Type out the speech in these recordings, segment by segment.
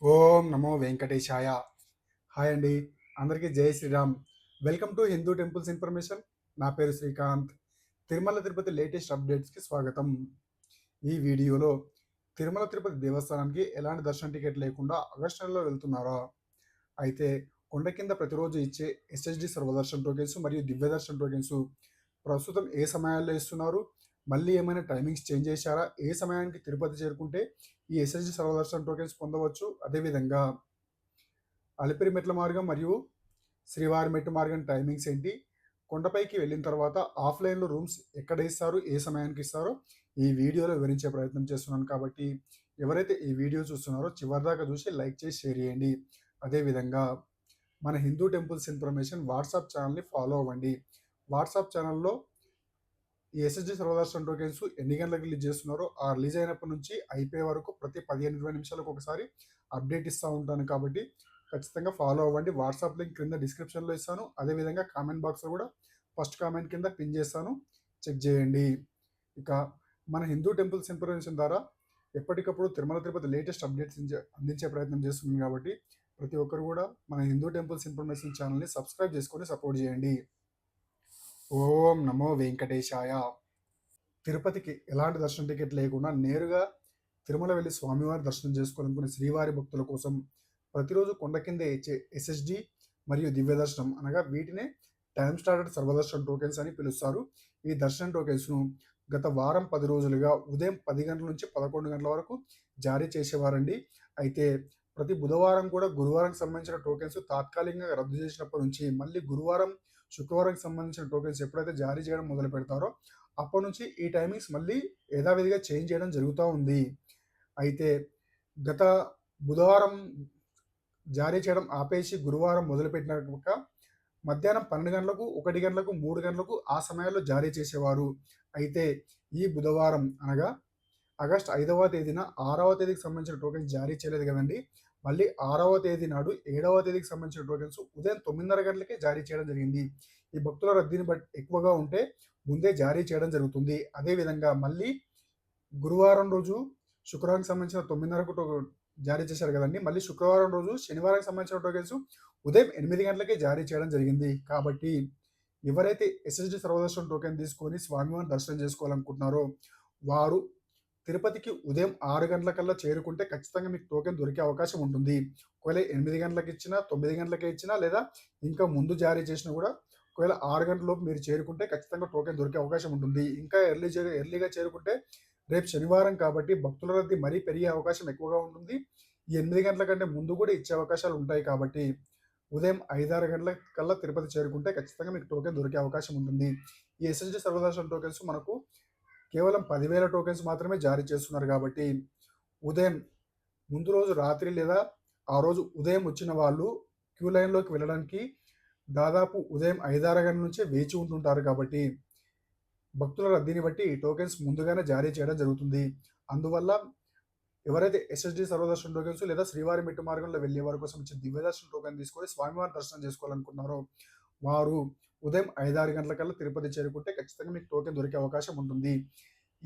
ఓం నమో వెంకటేశాయ. Hi అండి. అందరికీ జై Sri Ram. Welcome to Hindu temples information. నా పేరు శ్రీకాంత్. తిరుమల తిరుపతి లేటెస్ట్ అప్డేట్స్కి స్వాగతం. ఈ వీడియోలో తిరుమల తిరుపతి దేవస్థానానికి ఎలాంటి దర్శన టికెట్ లేకుండా ఆగస్టు నెలలో వెళ్తున్నారా? అయితే కొండ కింద ప్రతిరోజు ఇచ్చే ఎస్ఎస్డి సర్వదర్శన్ టోకెన్స్ మరియు దివ్య దర్శన్ టోకెన్స్ ప్రస్తుతం ఏ సమయాల్లో ఇస్తున్నారు? మళ్ళీ ఏమైనా టైమింగ్స్ చేంజ్ చేశారా? ఏ సమయానికి తిరుపతి చేరుకుంటే ఈ ఎస్ఎస్డి సర్వదర్శన్ టోకెన్స్ పొందవచ్చు? అదేవిధంగా అలిపిరి మెట్ల మార్గం మరియు శ్రీవారి మెట్టు మార్గం టైమింగ్స్ ఏంటి? కొండపైకి వెళ్ళిన తర్వాత ఆఫ్లైన్లో రూమ్స్ ఎక్కడ ఇస్తారు, ఏ సమయానికి ఇస్తారో ఈ వీడియోలో వివరించే ప్రయత్నం చేస్తున్నాను. కాబట్టి ఎవరైతే ఈ వీడియో చూస్తున్నారో చివరిదాకా చూసి లైక్ చేసి షేర్ చేయండి. అదేవిధంగా మన హిందూ టెంపుల్స్ ఇన్ఫర్మేషన్ వాట్సాప్ ఛానల్ని ఫాలో అవ్వండి. వాట్సాప్ ఛానల్లో ఈ ఎస్ఎస్డి సర్వదర్శన్ టోకెన్స్ ఎన్ని గంటలకు రిలీజ్ చేస్తున్నారో ఆ రిలీజ్ అయినప్పటి నుంచి అయిపోయే వరకు ప్రతి 15-20 నిమిషాలకు ఒకసారి అప్డేట్ ఇస్తూ ఉంటాను. కాబట్టి ఖచ్చితంగా ఫాలో అవ్వండి. వాట్సాప్ లింక్ క్రింద డిస్క్రిప్షన్లో ఇస్తాను. అదేవిధంగా కామెంట్ బాక్స్లో కూడా ఫస్ట్ కామెంట్ కింద పిన్ చేస్తాను, చెక్ చేయండి. ఇక మన హిందూ టెంపుల్స్ ఇన్ఫర్మేషన్ ద్వారా ఎప్పటికప్పుడు తిరుమల తిరుపతి లేటెస్ట్ అప్డేట్స్ అందించే ప్రయత్నం చేస్తుంది. కాబట్టి ప్రతి ఒక్కరు కూడా మన హిందూ టెంపుల్స్ ఇన్ఫర్మేషన్ ఛానల్ని సబ్స్క్రైబ్ చేసుకొని సపోర్ట్ చేయండి. ఓం నమో వెంకటేశాయ. తిరుపతికి ఎలాంటి దర్శన టికెట్ లేకుండా నేరుగా తిరుమల వెళ్ళి స్వామివారి దర్శనం చేసుకోవాలనుకునే శ్రీవారి భక్తుల కోసం ప్రతిరోజు కొండ కింద ఇచ్చే ఎస్ఎస్డి మరియు దివ్య దర్శనం అనగా వీటినే టైమ్ స్టార్టెడ్ సర్వదర్శన్ టోకెన్స్ అని పిలుస్తారు. ఈ దర్శనం టోకెన్స్ను గత వారం 10 రోజులుగా ఉదయం 10 గంటల నుంచి 11 గంటల వరకు జారీ చేసేవారండి. అయితే ప్రతి బుధవారం కూడా గురువారంకి సంబంధించిన టోకెన్స్ తాత్కాలికంగా రద్దు చేసినప్పటి నుంచి మళ్ళీ గురువారం, శుక్రవారంకి సంబంధించిన టోకెన్స్ ఎప్పుడైతే జారీ చేయడం మొదలు పెడతారో అప్పటి నుంచి ఈ టైమింగ్స్ మళ్ళీ యథావిధిగా చేంజ్ చేయడం జరుగుతూ ఉంది. అయితే గత బుధవారం జారీ చేయడం ఆపేసి గురువారం మొదలుపెట్టినాక మధ్యాహ్నం 12 గంటలకు, 1 గంటలకు, 3 గంటలకు ఆ సమయాల్లో జారీ చేసేవారు. అయితే ఈ బుధవారం అనగా ఆగస్టు 5వ తేదీన 6వ తేదీకి సంబంధించిన టోకెన్స్ జారీ చేయలేదు కదండి. మళ్ళీ 6వ తేదీ నాడు 7వ తేదీకి సంబంధించిన టోకెన్స్ ఉదయం 9:30 గంటలకే జారీ చేయడం జరిగింది. ఈ భక్తుల రద్దీని బట్టి ఎక్కువగా ఉంటే ముందే జారీ చేయడం జరుగుతుంది. అదేవిధంగా మళ్ళీ గురువారం రోజు శుక్రవారానికి సంబంధించిన 9:30కు జారీ చేశారు కదండి. మళ్ళీ శుక్రవారం రోజు శనివారానికి సంబంధించిన టోకెన్స్ ఉదయం 8 గంటలకే జారీ చేయడం జరిగింది. కాబట్టి ఎవరైతే ఎస్ఎస్డి సర్వదర్శన్ టోకెన్ తీసుకొని స్వామివారిని దర్శనం చేసుకోవాలనుకుంటున్నారో వారు తిరుపతికి ఉదయం 6 గంటలకల్లా చేరుకుంటే ఖచ్చితంగా మీకు టోకెన్ దొరికే అవకాశం ఉంటుంది. ఒకవేళ 8 గంటలకు ఇచ్చినా, 9 గంటలకే ఇచ్చినా లేదా ఇంకా ముందు జారీ చేసినా కూడా ఒకవేళ 6 గంటలలోపు మీరు చేరుకుంటే ఖచ్చితంగా టోకెన్ దొరికే అవకాశం ఉంటుంది. ఇంకా ఎర్లీగా చేరుకుంటే రేపు శనివారం కాబట్టి భక్తుల రద్దీ మరీ పెరిగే అవకాశం ఎక్కువగా ఉంటుంది. ఈ 8 గంటల కంటే ముందు కూడా ఇచ్చే అవకాశాలు ఉంటాయి. కాబట్టి ఉదయం 5-6 గంటల కల్లా తిరుపతి చేరుకుంటే ఖచ్చితంగా మీకు టోకెన్ దొరికే అవకాశం ఉంటుంది. ఈ ఎస్ఎస్డి సర్వదర్శన్ టోకెన్స్ మనకు కేవలం 10,000 టోకెన్స్ మాత్రమే జారీ చేస్తున్నారు. కాబట్టి ఉదయం ముందు రోజు రాత్రి లేదా ఆ రోజు ఉదయం వచ్చిన వాళ్ళు క్యూ లైన్లోకి వెళ్ళడానికి దాదాపు ఉదయం 5-6 గంటల నుంచే వేచి ఉంటుంటారు. కాబట్టి భక్తుల రద్దీని బట్టి ఈ టోకెన్స్ ముందుగానే జారీ చేయడం జరుగుతుంది. అందువల్ల ఎవరైతే ఎస్ఎస్డి సర్వదర్శన్ టోకెన్స్ లేదా శ్రీవారి మెట్టు మార్గంలో వెళ్ళే వారి కోసం ఇచ్చిన దివ్య దర్శన టోకెన్ తీసుకొని స్వామివారి దర్శనం చేసుకోవాలనుకున్నారో వారు ఉదయం 5-6 గంటలకల్లా తిరుపతి చేరుకుంటే ఖచ్చితంగా మీకు టోకెన్ దొరికే అవకాశం ఉంటుంది.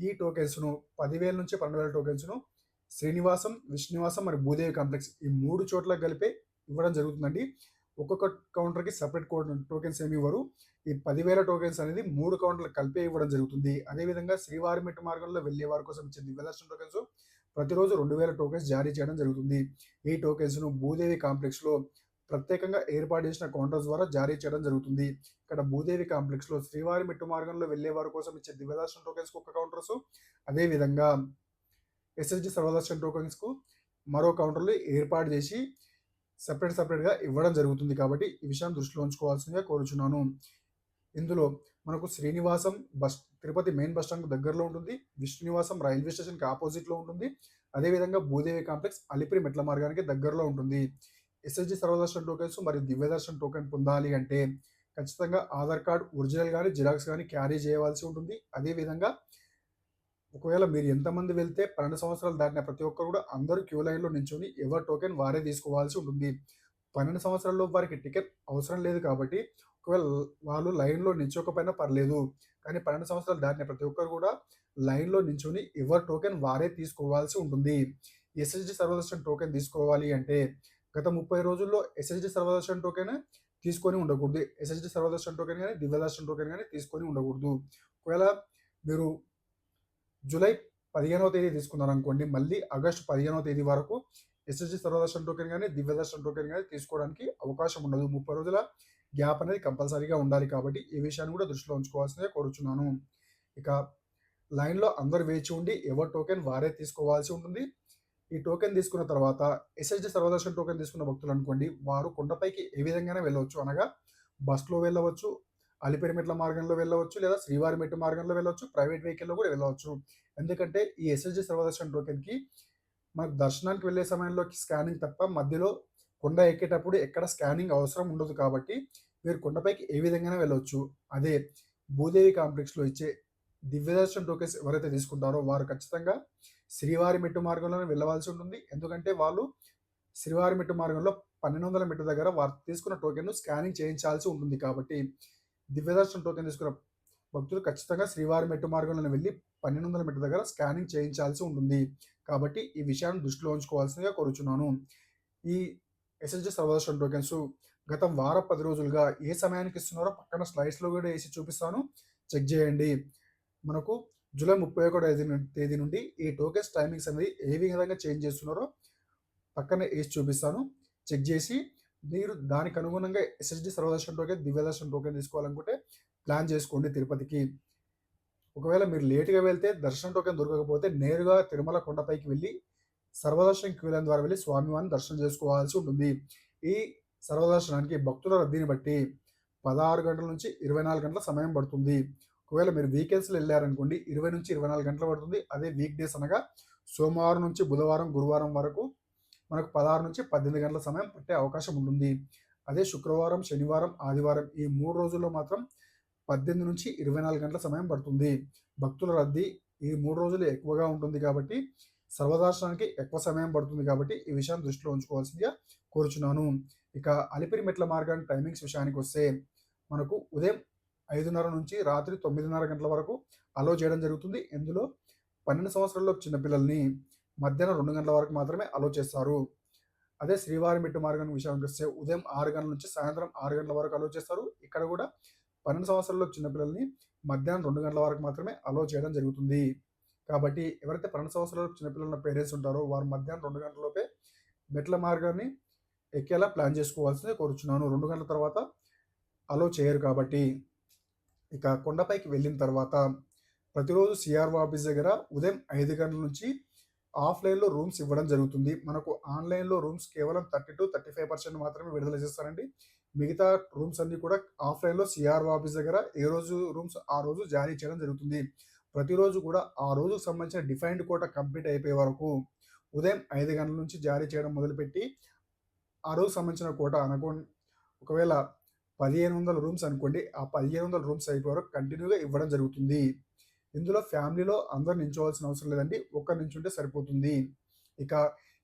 ఈ టోకెన్స్ను 10,000 నుంచి 12,000 టోకెన్స్ను శ్రీనివాసం, విష్ణునివాసం మరియు భూదేవి కాంప్లెక్స్ ఈ 3 చోట్ల కలిపే ఇవ్వడం జరుగుతుందండి. ఒక్కొక్క కౌంటర్కి సపరేట్ టోకెన్స్ ఏమి ఇవ్వరు. ఈ 10,000 టోకెన్స్ అనేది 3 కౌంటర్లకు కలిపే ఇవ్వడం జరుగుతుంది. అదేవిధంగా శ్రీవారి మెట్టు మార్గంలో వెళ్ళే వారి కోసం ఇచ్చే దివ్య దర్శన టోకెన్స్ ప్రతిరోజు 2,000 టోకెన్స్ జారీ చేయడం జరుగుతుంది. ఈ టోకెన్స్ను భూదేవి కాంప్లెక్స్లో ప్రత్యేకంగా ఏర్పాటు చేసిన కౌంటర్స్ ద్వారా జారీ చేయడం జరుగుతుంది. ఇక్కడ భూదేవి కాంప్లెక్స్లో శ్రీవారి మెట్టు మార్గంలో వెళ్ళే వారి కోసం ఇచ్చే దివ్య దర్శన టోకెన్స్కి ఒక కౌంటర్స్, అదేవిధంగా ఎస్ఎస్డి సర్వదర్శన్ టోకెన్స్కు మరో కౌంటర్లు ఏర్పాటు చేసి సపరేట్గా ఇవ్వడం జరుగుతుంది. కాబట్టి ఈ విషయాన్ని దృష్టిలో ఉంచుకోవాల్సిందిగా కోరుచున్నాను. ఇందులో మనకు శ్రీనివాసం తిరుపతి మెయిన్ బస్ స్టాండ్కు దగ్గరలో ఉంటుంది. విష్ణునివాసం రైల్వే స్టేషన్కి ఆపోజిట్లో ఉంటుంది. అదేవిధంగా భూదేవి కాంప్లెక్స్ అలిపిరి మెట్ల మార్గానికి దగ్గరలో ఉంటుంది. ఎస్ఎస్డి సర్వదర్శన్ టోకెన్స్ మరియు దివ్య దర్శన్ టోకెన్ పొందాలి అంటే ఖచ్చితంగా ఆధార్ కార్డ్ ఒరిజినల్ కానీ జిరాక్స్ కానీ క్యారీ చేయవలసి ఉంటుంది. అదేవిధంగా ఒకవేళ మీరు ఎంతమంది వెళ్తే 12 సంవత్సరాలు దాటిన ప్రతి ఒక్కరు కూడా అందరూ క్యూ లైన్లో నించొని ఎవరి టోకెన్ వారే తీసుకోవాల్సి ఉంటుంది. 12 సంవత్సరాల్లో వారికి టికెట్ అవసరం లేదు. కాబట్టి ఒకవేళ వాళ్ళు లైన్లో నిల్చోకపోయినా పర్లేదు. కానీ 12 సంవత్సరాలు దాటిన ప్రతి ఒక్కరు కూడా లైన్లో నించొని ఎవరి టోకెన్ వారే తీసుకోవాల్సి ఉంటుంది. ఎస్ఎస్‌డి సర్వదర్శన్ టోకెన్ తీసుకోవాలి అంటే గత 30 రోజుల్లో ఎస్ఎస్‌డి సర్వదర్శన్ టోకెన్ తీసుకొని ఉండకూడదు. ఎస్ఎస్‌డి సర్వదర్శన్ టోకెన్ గాని, దివ్యదర్శన్ టోకెన్ గాని తీసుకొని ఉండకూడదు. ఒకవేళ మీరు జూలై 15వ తేదీ తీసుకున్నారనుకోండి, మళ్ళీ ఆగస్టు 15వ తేదీ వరకు ఎస్ఎస్‌డి సర్వదర్శన్ టోకెన్ గాని, దివ్యదర్శన్ టోకెన్ గాని తీసుకోవడానికి అవకాశం ఉండదు. 30 రోజుల గ్యాప్ అనేది కంపల్సరీగా ఉండాలి కాబట్టి, ఈ విషయాన్ని కూడా దృష్టిలో ఉంచుకోవాల్సిందిగా కోరుచున్నాను. ఇక లైన్‌లో అందరూ వేచి ఉండి ఎవరి టోకెన్ వారే తీసుకోవాల్సి ఉంటుంది. ఈ టోకెన్ తీసుకున్న తర్వాత ఎస్ఎస్‌డి సర్వదర్శన్ టోకెన్ తీసుకున్న భక్తులనుకోండి, వారు కొండపైకి ఏ విధంగానే వెళ్ళవచ్చు. అనగా బస్‌లో వెళ్ళవచ్చు, అలిపిరి మెట్ల మార్గంలో వెళ్ళవచ్చు, లేదా శ్రీవారి మెట్టు మార్గంలో వెళ్ళవచ్చు, ప్రైవేట్ వెహికల్‌లో కూడా వెళ్ళవచ్చు. ఎందుకంటే ఈ ఎస్ఎస్‌డి సర్వదర్శన్ టోకెన్‌కి మనకు దర్శనానికి వెళ్ళే సమయంలో స్కానింగ్ తప్ప మధ్యలో కొండ ఎక్కేటప్పుడు ఎక్కడ స్కానింగ్ అవసరం ఉండదు కాబట్టి మీరు కొండపైకి ఏ విధంగానే వెళ్ళవచ్చు. అదే భూదేవి కాంప్లెక్స్‌లో ఇచ్చే దివ్యదర్శన్ టోకెన్స్ ఎవరైతే తీసుకుంటారో వారు ఖచ్చితంగా శ్రీవారి మెట్టు మార్గంలోనే వెళ్ళవలసి ఉంటుంది. ఎందుకంటే వాళ్ళు శ్రీవారి మెట్టు మార్గంలో 1200 మెట్టు దగ్గర వారు తీసుకున్న టోకెన్‌ను స్కానింగ్ చేయించాల్సి ఉంటుంది కాబట్టి దివ్యదర్శన్ టోకెన్ తీసుకున్న భక్తులు ఖచ్చితంగా శ్రీవారి మెట్టు మార్గంలోనే వెళ్ళి 1200 మెట్టు దగ్గర స్కానింగ్ చేయించాల్సి ఉంటుంది. కాబట్టి ఈ విషయాన్ని దృష్టిలో ఉంచుకోవాల్సిందిగా కోరుచున్నాను. ఈ ఎస్ఎస్‌డి సర్వదర్శన్ టోకెన్స్ గత వారం 10 రోజులుగా ఏ సమయానికి ఇస్తున్నారో పక్కన స్లైడ్స్‌లో కూడా ఏసి చూపిస్తాను. చెక్ చేయండి. మనకు జూలై 31వ తేదీ నుండి ఈ టోకెన్స్ టైమింగ్స్ అనేది ఏ విధంగా చేంజ్ చేస్తున్నారో పక్కన ఏసి చూపిస్తాను. చెక్ చేసి మీరు దానికి అనుగుణంగా SSD Sarva Darshan token, Divya Darshan token తీసుకోవాలనుకుంటే ప్లాన్ చేసుకోండి తిరుపతికి. ఒకవేళ మీరు లేట్‌గా వెళ్తే దర్శనం టోకెన్ దొరకకపోతే నేరుగా తిరుమల కొండపైకి వెళ్ళి సర్వదర్శన్ క్యూ లైన్ ద్వారా వెళ్ళి స్వామివారిని దర్శనం చేసుకోవాల్సి ఉంటుంది. ఈ సర్వదర్శనానికి భక్తుల రద్దీని బట్టి 16 గంటల నుంచి 24 గంటల సమయం పడుతుంది. ఒకవేళ మీరు వీకెండ్స్‌లో ఎళ్లారనుకోండి 20-24 గంటలు పడుతుంది. అదే వీక్ డేస్ అనగా సోమవారం నుంచి బుధవారం, గురువారం వరకు మనకు 16-18 గంటల సమయం పట్టే అవకాశం ఉంటుంది. అదే శుక్రవారం, శనివారం, ఆదివారం ఈ 3 రోజుల్లో మాత్రం 18-24 గంటల సమయం పడుతుంది. భక్తుల రద్దీ ఈ 3 రోజులు ఎక్కువగా ఉంటుంది కాబట్టి సర్వదర్శనానికి ఎక్కువ సమయం పడుతుంది కాబట్టి ఈ విషయాన్ని దృష్టిలో ఉంచుకోవాల్సిందిగా కోరుచున్నాను. ఇక అలిపిరి మెట్ల మార్గానికి టైమింగ్స్ విషయానికి వస్తే మనకు ఉదయం 5:30 నుంచి రాత్రి 9:30 గంటల వరకు అలో చేయడం జరుగుతుంది. ఇందులో 12 సంవత్సరాలలోపు చిన్నపిల్లల్ని మధ్యాహ్నం 2 గంటల వరకు మాత్రమే అలో చేస్తారు. అదే శ్రీవారి మెట్టు మార్గం విషయానికి వస్తే ఉదయం 6 గంటల నుంచి సాయంత్రం 6 గంటల వరకు అలో చేస్తారు. ఇక్కడ కూడా 12 సంవత్సరాలలోపు చిన్నపిల్లల్ని మధ్యాహ్నం 2 గంటల వరకు మాత్రమే అలో చేయడం జరుగుతుంది. కాబట్టి ఎవరైతే 12 సంవత్సరాలలోపు చిన్నపిల్లల పేరెంట్స్ ఉంటారో వారు మధ్యాహ్నం 2 గంటల లోపే మెట్ల మార్గాన్ని ఎక్కేలా ప్లాన్ చేసుకోవాల్సిందే కోరుచున్నాను. 2 గంటల తర్వాత అలో చేయరు కాబట్టి. ఇక కొండపైకి వెళ్ళిన తర్వాత ప్రతిరోజు సిఆర్ఓ ఆఫీస్ దగ్గర ఉదయం 5 గంటల నుంచి ఆఫ్‌లైన్‌లో రూమ్స్ ఇవ్వడం జరుగుతుంది. మనకు ఆన్‌లైన్‌లో రూమ్స్ కేవలం 30-35% మాత్రమే విడుదల చేస్తారండి. మిగతా రూమ్స్ అన్నీ కూడా ఆఫ్‌లైన్‌లో సిఆర్ఓ ఆఫీస్ దగ్గర ఏ రోజు రూమ్స్ ఆ రోజు జారీ చేయడం జరుగుతుంది. ప్రతిరోజు కూడా ఆ రోజుకు సంబంధించిన డిఫైన్డ్ కోటా కంప్లీట్ అయిపోయే వరకు ఉదయం 5 గంటల నుంచి జారీ చేయడం మొదలుపెట్టి ఆ రోజుకు సంబంధించిన కోటా ఒకవేళ 1500 రూమ్స్ అనుకోండి. ఆ 1500 రూమ్స్ అయిపోయే వరకు కంటిన్యూగా ఇవ్వడం జరుగుతుంది. ఇందులో ఫ్యామిలీలో అందరూ నించోవాల్సిన అవసరం లేదండి. ఒక్కరు నించుంటే సరిపోతుంది. ఇక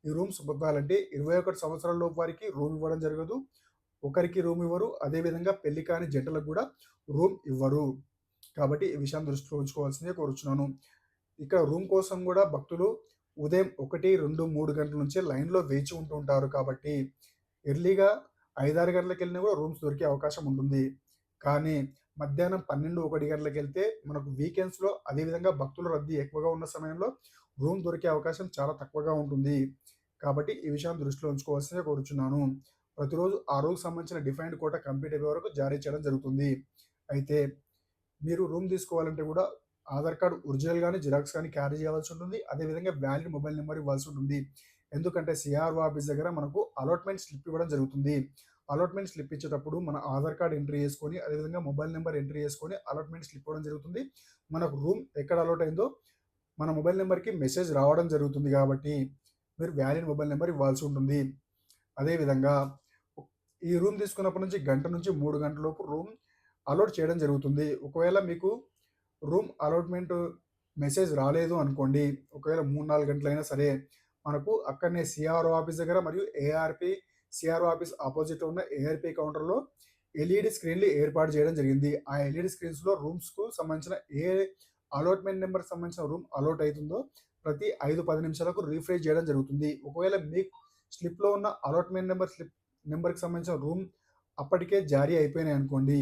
ఈ రూమ్స్ పొందాలంటే 21 సంవత్సరాల లోపు వారికి రూమ్ ఇవ్వడం జరగదు. ఒకరికి రూమ్ ఇవ్వరు. అదేవిధంగా పెళ్లి కాని జంటలకు కూడా రూమ్ ఇవ్వరు. కాబట్టి ఈ విషయాన్ని దృష్టిలో ఉంచుకోవాల్సిందిగా కోరుచున్నాను. ఇక్కడ రూమ్ కోసం కూడా భక్తులు ఉదయం 1, 2, 3 గంటల నుంచే లైన్‌లో వేచి ఉంటూ ఉంటారు కాబట్టి ఎర్లీగా 5, 6 గంటలకెళ్ళినా కూడా రూమ్స్ దొరికే అవకాశం ఉంటుంది. కానీ మధ్యాహ్నం 12, 1 గంటలకెళ్తే మనకు వీకెండ్స్‌లో అదేవిధంగా భక్తుల రద్దీ ఎక్కువగా ఉన్న సమయంలో రూమ్ దొరికే అవకాశం చాలా తక్కువగా ఉంటుంది. కాబట్టి ఈ విషయాన్ని దృష్టిలో ఉంచుకోవాల్సిందిగా కోరుచున్నాను. ప్రతిరోజు ఆ రోజుకు సంబంధించిన డిఫైన్డ్ కోటా కంప్లీట్ అయ్యే వరకు జారీ చేయడం జరుగుతుంది. అయితే మీరు రూమ్ తీసుకోవాలంటే కూడా ఆధార్ కార్డ్ ఒరిజినల్ గాని, జిరాక్స్ గాని క్యారీ చేయాల్సి ఉంటుంది. అదేవిధంగా వ్యాలిడ్ మొబైల్ నెంబర్ ఇవ్వాల్సి ఉంటుంది. ఎందుకంటే సిఆర్ఓ ఆఫీస్ దగ్గర మనకు అలాట్‌మెంట్ స్లిప్ ఇవ్వడం జరుగుతుంది. అలాట్‌మెంట్ స్లిప్ ఇచ్చేటప్పుడు మన ఆధార్ కార్డ్ ఎంట్రీ చేసుకొని, అదేవిధంగా మొబైల్ నెంబర్ ఎంట్రీ చేసుకొని అలాట్‌మెంట్ స్లిప్ ఇవ్వడం జరుగుతుంది. మనకు రూమ్ ఎక్కడ అలాట్ అయిందో మన మొబైల్ నెంబర్‌కి మెసేజ్ రావడం జరుగుతుంది కాబట్టి మీరు వ్యాలిడ్ మొబైల్ నెంబర్ ఇవ్వాల్సి ఉంటుంది. అదేవిధంగా ఈ రూమ్ తీసుకున్నప్పటి నుంచి గంట నుంచి 3 గంటల లోపు రూమ్ అలాట్ చేయడం జరుగుతుంది. ఒకవేళ మీకు రూమ్ అలాట్‌మెంట్ మెసేజ్ రాలేదు అనుకోండి. ఒకవేళ 3, 4 గంటలైనా సరే మనకు అక్కడనే సిఆర్ఓ ఆఫీస్ దగ్గర మరియు సిఆర్ఓ ఆఫీస్ అపోజిట్ ఉన్న ఏఆర్‌పీ కౌంటర్‌లో ఎల్ఈడీ స్క్రీన్‌లు ఏర్పాటు చేయడం జరిగింది. ఆ ఎల్ఈడీ స్క్రీన్స్‌లో రూమ్స్‌కు సంబంధించిన ఏ అలాట్‌మెంట్ నెంబర్‌కి సంబంధించిన రూమ్ అలాట్ అయితుందో ప్రతి 5-10 నిమిషాలకు రీఫ్రెష్ చేయడం జరుగుతుంది. ఒకవేళ మీ స్లిప్‌లో ఉన్న అలాట్‌మెంట్ నెంబర్‌కి సంబంధించిన రూమ్ అప్పటికే జారీ అయిపోయినాయనుకోండి,